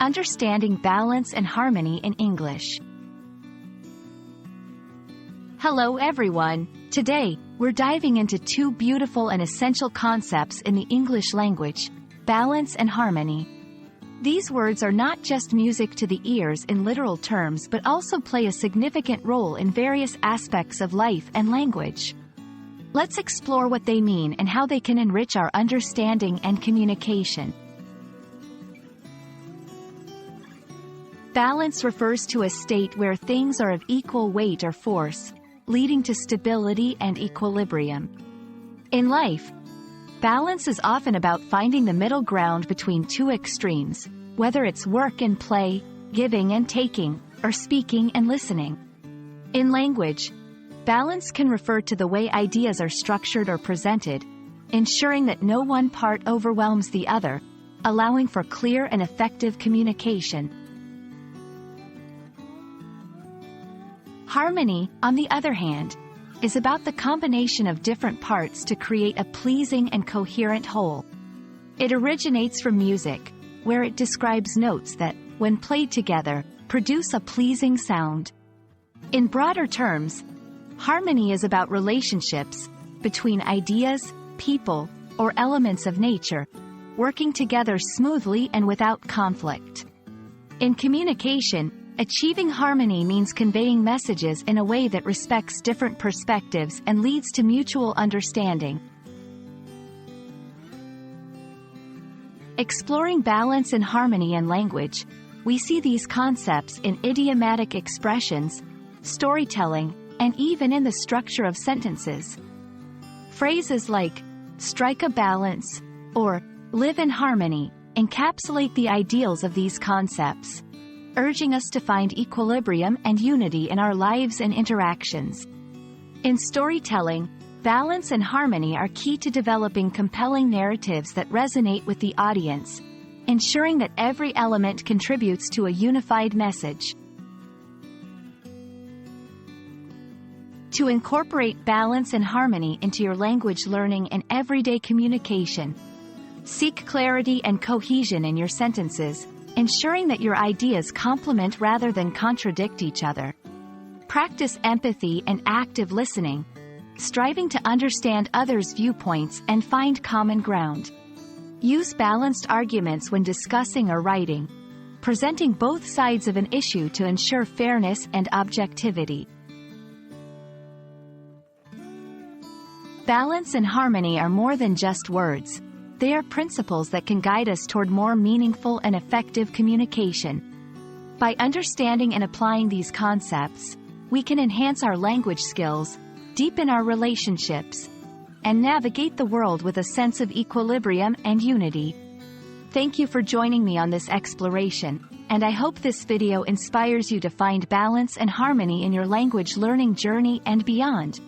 Understanding balance and harmony in English. Hello everyone! Today, we're diving into two beautiful and essential concepts in the English language: balance and harmony. These words are not just music to the ears in literal terms but also play a significant role in various aspects of life and language. Let's explore what they mean and how they can enrich our understanding and communication. Balance refers to a state where things are of equal weight or force, leading to stability and equilibrium. In life, balance is often about finding the middle ground between two extremes, whether it's work and play, giving and taking, or speaking and listening. In language, balance can refer to the way ideas are structured or presented, ensuring that no one part overwhelms the other, allowing for clear and effective communication. Harmony, on the other hand, is about the combination of different parts to create a pleasing and coherent whole. It originates from music, where it describes notes that, when played together, produce a pleasing sound. In broader terms, harmony is about relationships between ideas, people, or elements of nature, working together smoothly and without conflict. In communication, achieving harmony means conveying messages in a way that respects different perspectives and leads to mutual understanding. Exploring balance and harmony in language, we see these concepts in idiomatic expressions, storytelling, and even in the structure of sentences. Phrases like, "strike a balance," or "live in harmony," encapsulate the ideals of these concepts, urging us to find equilibrium and unity in our lives and interactions. In storytelling, balance and harmony are key to developing compelling narratives that resonate with the audience, ensuring that every element contributes to a unified message. To incorporate balance and harmony into your language learning and everyday communication, seek clarity and cohesion in your sentences, ensuring that your ideas complement rather than contradict each other. Practice empathy and active listening, striving to understand others' viewpoints and find common ground. Use balanced arguments when discussing or writing, presenting both sides of an issue to ensure fairness and objectivity. Balance and harmony are more than just words. They are principles that can guide us toward more meaningful and effective communication. By understanding and applying these concepts, we can enhance our language skills, deepen our relationships, and navigate the world with a sense of equilibrium and unity. Thank you for joining me on this exploration, and I hope this video inspires you to find balance and harmony in your language learning journey and beyond.